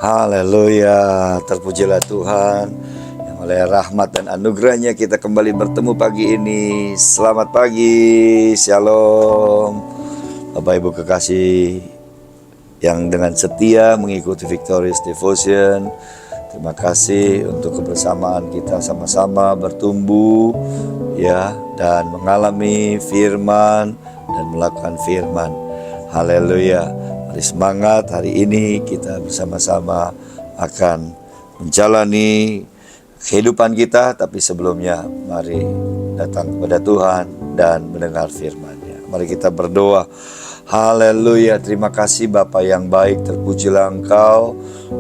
Haleluya, terpujilah Tuhan yang oleh rahmat dan anugerahnya kita kembali bertemu pagi ini. Selamat pagi, shalom Bapak Ibu kekasih yang dengan setia mengikuti Victorious Devotion. Terima kasih untuk kebersamaan kita sama-sama bertumbuh ya, dan mengalami firman dan melakukan firman. Haleluya. Mari semangat, hari ini kita bersama-sama akan menjalani kehidupan kita. Tapi sebelumnya mari datang kepada Tuhan dan mendengar firman-Nya. Mari kita berdoa. Haleluya, terima kasih Bapa yang baik, terpujilah Engkau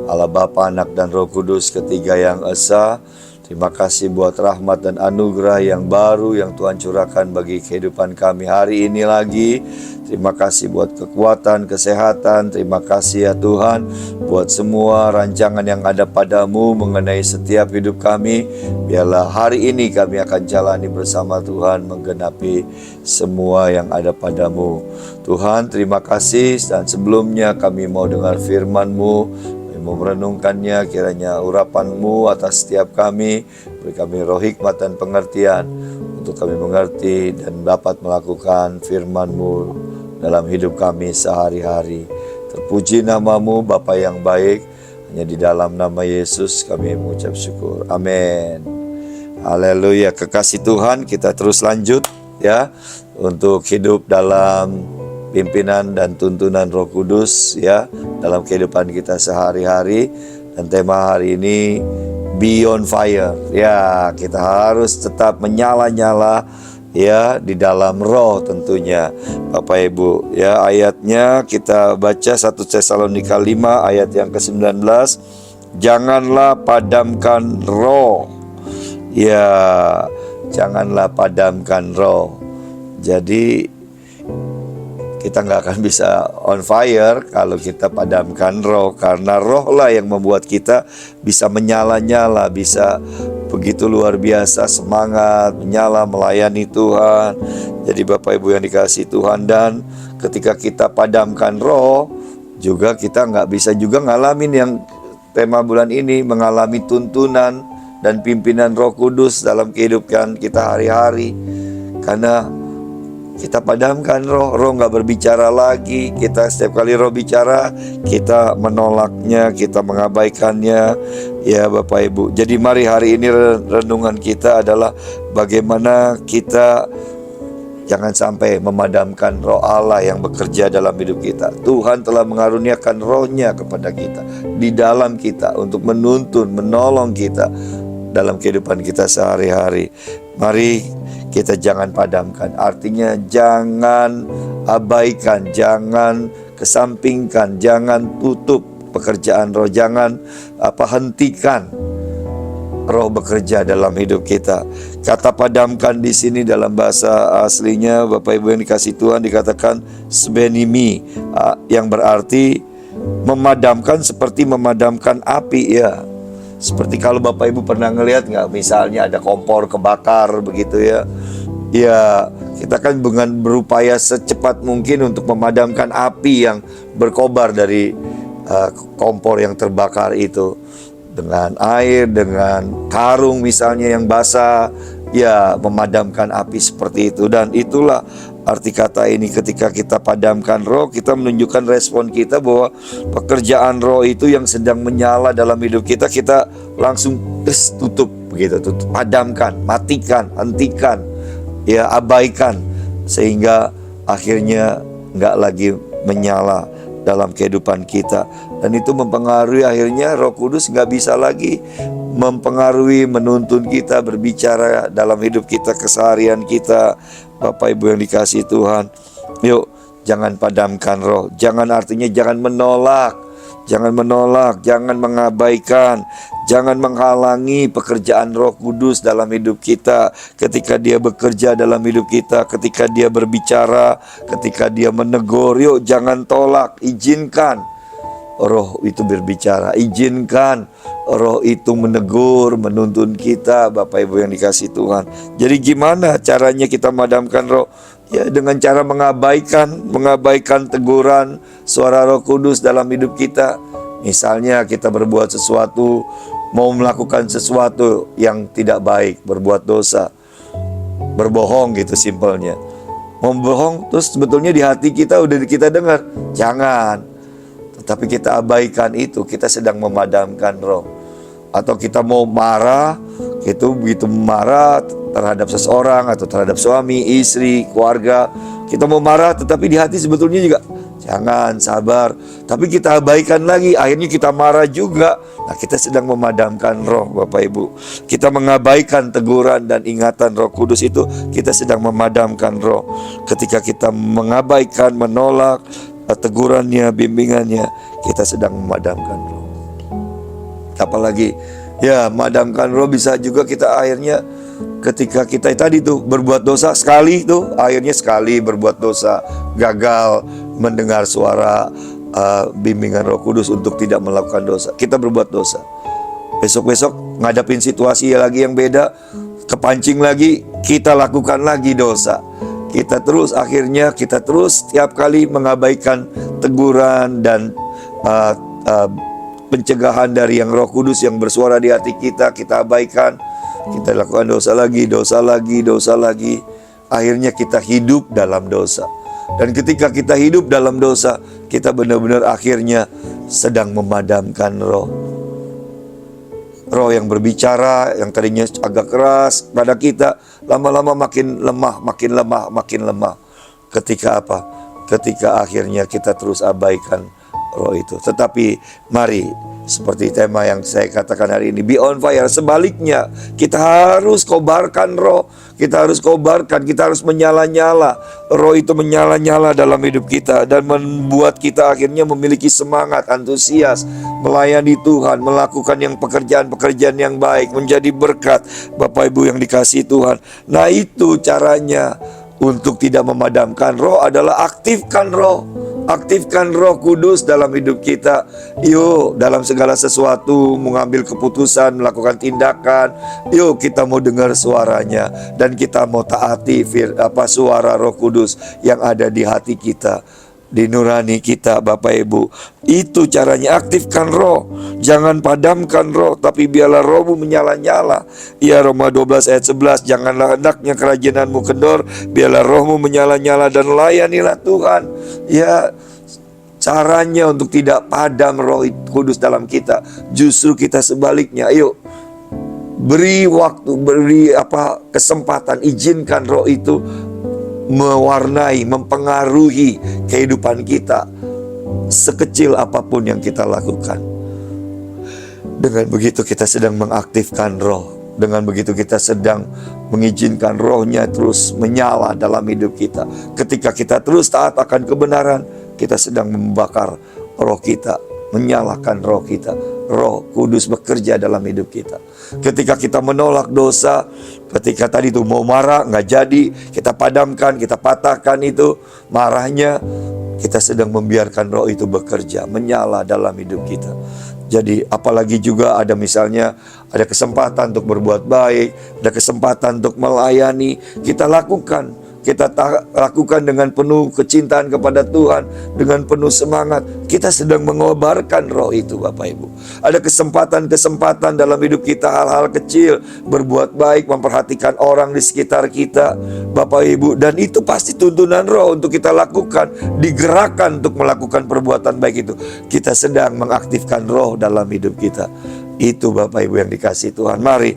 Allah Bapa, Anak dan Roh Kudus, ketiga yang esa. Terima kasih buat rahmat dan anugerah yang baru yang Tuhan curahkan bagi kehidupan kami hari ini lagi. Terima kasih buat kekuatan, kesehatan. Terima kasih ya Tuhan buat semua rancangan yang ada padamu mengenai setiap hidup kami. Biarlah hari ini kami akan jalani bersama Tuhan menggenapi semua yang ada padamu. Tuhan, terima kasih, dan sebelumnya kami mau dengar firman-Mu, mau merenungkannya. Kiranya urapan-Mu atas setiap kami, beri kami roh hikmat dan pengertian untuk kami mengerti dan dapat melakukan firman-Mu dalam hidup kami sehari-hari. Terpuji nama-Mu Bapa yang baik. Hanya di dalam nama Yesus kami mengucap syukur. Amin. Haleluya. Kekasih Tuhan, kita terus lanjut ya untuk hidup dalam pimpinan dan tuntunan Roh Kudus ya dalam kehidupan kita sehari-hari. Dan tema hari ini Beyond Fire. Ya, kita harus tetap menyala-nyala ya di dalam roh tentunya Bapak Ibu ya. Ayatnya kita baca 1 Tesalonika 5 ayat yang ke-19. Janganlah padamkan roh. Ya, janganlah padamkan roh. Jadi kita nggak akan bisa on fire kalau kita padamkan roh, karena roh lah yang membuat kita bisa menyala-nyala, bisa begitu luar biasa semangat, menyala melayani Tuhan. Jadi Bapak Ibu yang dikasihi Tuhan, dan ketika kita padamkan roh juga kita nggak bisa juga ngalamin yang tema bulan ini, mengalami tuntunan dan pimpinan Roh Kudus dalam kehidupan kita hari-hari. Karena kita padamkan roh nggak berbicara lagi. Kita setiap kali roh bicara, kita menolaknya, kita mengabaikannya ya Bapak Ibu. Jadi mari hari ini renungan kita adalah bagaimana kita jangan sampai memadamkan roh Allah yang bekerja dalam hidup kita. Tuhan telah mengaruniakan rohnya kepada kita, di dalam kita, untuk menuntun, menolong kita dalam kehidupan kita sehari-hari. Mari kita jangan padamkan, artinya jangan abaikan, jangan kesampingkan, jangan tutup pekerjaan roh, jangan hentikan roh bekerja dalam hidup kita. Kata padamkan di sini dalam bahasa aslinya Bapak Ibu yang dikasihi Tuhan dikatakan sbenimi, yang berarti memadamkan seperti memadamkan api ya. Seperti kalau Bapak Ibu pernah ngelihat nggak, misalnya ada kompor kebakar begitu ya. Ya, kita kan dengan berupaya secepat mungkin untuk memadamkan api yang berkobar dari kompor yang terbakar itu. Dengan air, dengan karung misalnya yang basah, ya memadamkan api seperti itu. Dan itulah arti kata ini, ketika kita padamkan roh, kita menunjukkan respon kita bahwa pekerjaan roh itu yang sedang menyala dalam hidup kita, kita langsung tutup begitu, tutup, padamkan, matikan, hentikan, ya abaikan, sehingga akhirnya nggak lagi menyala dalam kehidupan kita. Dan itu mempengaruhi akhirnya Roh Kudus nggak bisa lagi mempengaruhi, menuntun kita, berbicara dalam hidup kita, keseharian kita. Bapak Ibu yang dikasihi Tuhan, yuk jangan padamkan roh. Jangan artinya jangan menolak, jangan mengabaikan, jangan menghalangi pekerjaan Roh Kudus dalam hidup kita. Ketika Dia bekerja dalam hidup kita, ketika Dia berbicara, ketika Dia menegur, yuk jangan tolak, izinkan roh itu berbicara, izinkan roh itu menegur, menuntun kita. Bapak Ibu yang dikasihi Tuhan, jadi gimana caranya kita memadamkan roh? Ya, dengan cara mengabaikan teguran suara Roh Kudus dalam hidup kita. Misalnya kita berbuat sesuatu, mau melakukan sesuatu yang tidak baik, berbuat dosa, berbohong gitu simpelnya. Mau bohong, terus sebetulnya di hati kita udah kita dengar, jangan. Tetapi kita abaikan itu, kita sedang memadamkan roh. Atau kita mau marah, itu begitu marah terhadap seseorang atau terhadap suami, istri, keluarga, kita mau marah tetapi di hati sebetulnya juga jangan, sabar. Tapi kita abaikan lagi, akhirnya kita marah juga. Nah, kita sedang memadamkan roh, Bapak Ibu. Kita mengabaikan teguran dan ingatan Roh Kudus itu, kita sedang memadamkan roh. Ketika kita mengabaikan, menolak tegurannya, bimbingannya, kita sedang memadamkan roh. Apalagi ya, memadamkan roh bisa juga kita akhirnya ketika kita tadi tuh berbuat dosa sekali tuh, akhirnya sekali berbuat dosa, gagal mendengar suara bimbingan Roh Kudus untuk tidak melakukan dosa. Kita berbuat dosa. Besok-besok ngadapin situasi lagi yang beda, kepancing lagi, kita lakukan lagi dosa. Kita terus setiap kali mengabaikan teguran dan pencegahan dari yang Roh Kudus yang bersuara di hati kita, kita abaikan. Kita lakukan dosa lagi. Akhirnya kita hidup dalam dosa. Dan ketika kita hidup dalam dosa, kita benar-benar akhirnya sedang memadamkan roh. Roh yang berbicara, yang tadinya agak keras pada kita, lama-lama makin lemah. Ketika apa? Ketika akhirnya kita terus abaikan roh itu. Tetapi mari, seperti tema yang saya katakan hari ini, be on fire. Sebaliknya, kita harus kobarkan roh. Kita harus kobarkan, kita harus menyala-nyala. Roh itu menyala-nyala dalam hidup kita dan membuat kita akhirnya memiliki semangat, antusias melayani Tuhan, melakukan yang pekerjaan-pekerjaan yang baik, menjadi berkat. Bapak Ibu yang dikasihi Tuhan. Nah, itu caranya untuk tidak memadamkan roh adalah aktifkan roh. Aktifkan Roh Kudus dalam hidup kita. Yuk, dalam segala sesuatu mengambil keputusan, melakukan tindakan. Yuk, kita mau dengar suaranya dan kita mau taati suara Roh Kudus yang ada di hati kita, di nurani kita, Bapak Ibu. Itu caranya, aktifkan roh. Jangan padamkan roh, tapi biarlah rohmu menyala-nyala. Ya, Roma 12 ayat 11, janganlah hendaknya kerajinanmu kendor, biarlah rohmu menyala-nyala dan layanilah Tuhan. Ya, caranya untuk tidak padam Roh Kudus dalam kita, justru kita sebaliknya. Ayo, beri waktu, kesempatan, izinkan roh itu mewarnai, mempengaruhi kehidupan kita sekecil apapun yang kita lakukan. Dengan begitu kita sedang mengaktifkan roh. Dengan begitu kita sedang mengizinkan rohnya terus menyala dalam hidup kita. Ketika kita terus taat akan kebenaran, kita sedang membakar roh kita, menyalakan roh kita. Roh Kudus bekerja dalam hidup kita. Ketika kita menolak dosa, ketika tadi itu mau marah, nggak jadi, kita padamkan, kita patahkan itu marahnya, kita sedang membiarkan roh itu bekerja, menyala dalam hidup kita. Jadi apalagi juga ada misalnya ada kesempatan untuk berbuat baik, ada kesempatan untuk melayani, kita lakukan. Kita lakukan dengan penuh kecintaan kepada Tuhan, dengan penuh semangat. Kita sedang mengobarkan roh itu, Bapak Ibu. Ada kesempatan-kesempatan dalam hidup kita, hal-hal kecil, berbuat baik, memperhatikan orang di sekitar kita, Bapak Ibu. Dan itu pasti tuntunan roh untuk kita lakukan, digerakkan untuk melakukan perbuatan baik itu. Kita sedang mengaktifkan roh dalam hidup kita. Itu Bapak Ibu yang dikasihi Tuhan. Mari,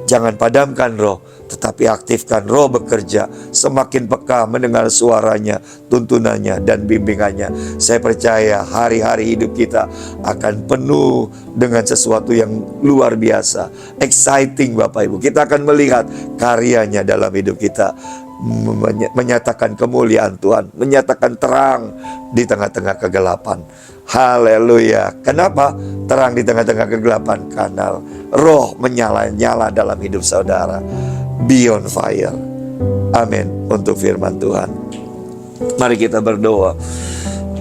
jangan padamkan roh, tetapi aktifkan roh bekerja. Semakin peka mendengar suaranya, tuntunannya, dan bimbingannya. Saya percaya hari-hari hidup kita akan penuh dengan sesuatu yang luar biasa, exciting Bapak Ibu. Kita akan melihat karyanya dalam hidup kita, menyatakan kemuliaan Tuhan, menyatakan terang di tengah-tengah kegelapan. Haleluya. Kenapa terang di tengah-tengah kegelapan? Karena roh menyala-nyala dalam hidup saudara. Be on fire. Amin. Untuk firman Tuhan, mari kita berdoa.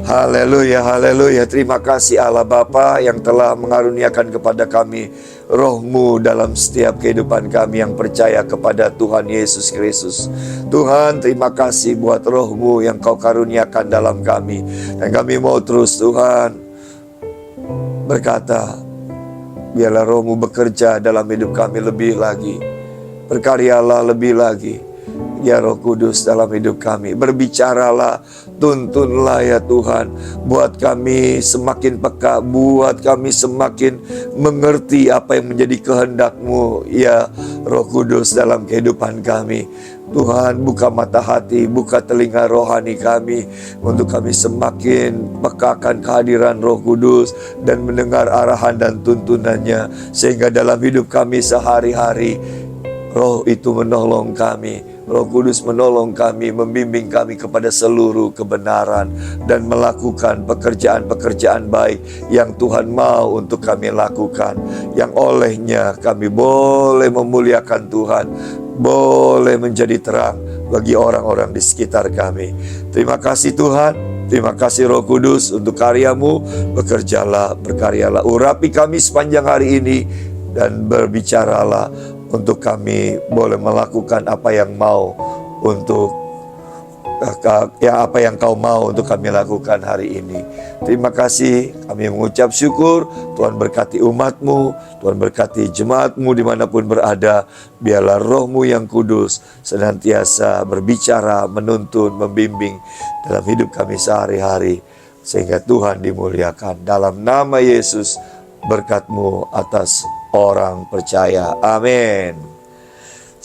Haleluya, haleluya. Terima kasih Allah Bapa yang telah mengaruniakan kepada kami roh-Mu dalam setiap kehidupan kami yang percaya kepada Tuhan Yesus Kristus. Tuhan, terima kasih buat roh-Mu yang Kau karuniakan dalam kami. Dan kami mau terus Tuhan berkata, biarlah Roh-Mu bekerja dalam hidup kami lebih lagi. Berkaryalah lebih lagi, ya Roh Kudus, dalam hidup kami. Berbicaralah, tuntunlah ya Tuhan. Buat kami semakin peka, buat kami semakin mengerti apa yang menjadi kehendak-Mu, ya Roh Kudus, dalam kehidupan kami. Tuhan, buka mata hati, buka telinga rohani kami, untuk kami semakin pekakan kehadiran Roh Kudus dan mendengar arahan dan tuntunannya, sehingga dalam hidup kami sehari-hari Roh itu menolong kami. Roh Kudus menolong kami, membimbing kami kepada seluruh kebenaran, dan melakukan pekerjaan-pekerjaan baik yang Tuhan mau untuk kami lakukan, yang olehnya kami boleh memuliakan Tuhan, boleh menjadi terang bagi orang-orang di sekitar kami. Terima kasih Tuhan, terima kasih Roh Kudus untuk karya-Mu. Bekerjalah, berkaryalah, urapi kami sepanjang hari ini, dan berbicaralah untuk kami boleh melakukan apa yang mau untuk apa yang Kau mau untuk kami lakukan hari ini. Terima kasih, kami mengucap syukur. Tuhan berkati umat-Mu, Tuhan berkati jemaat-Mu dimanapun berada. Biarlah Roh-Mu yang kudus senantiasa berbicara, menuntun, membimbing dalam hidup kami sehari-hari, sehingga Tuhan dimuliakan. Dalam nama Yesus, berkat-Mu atas orang percaya. Amin.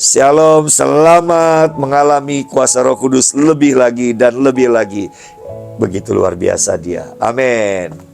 Shalom, selamat mengalami kuasa Roh Kudus lebih lagi dan lebih lagi. Begitu luar biasa Dia. Amin.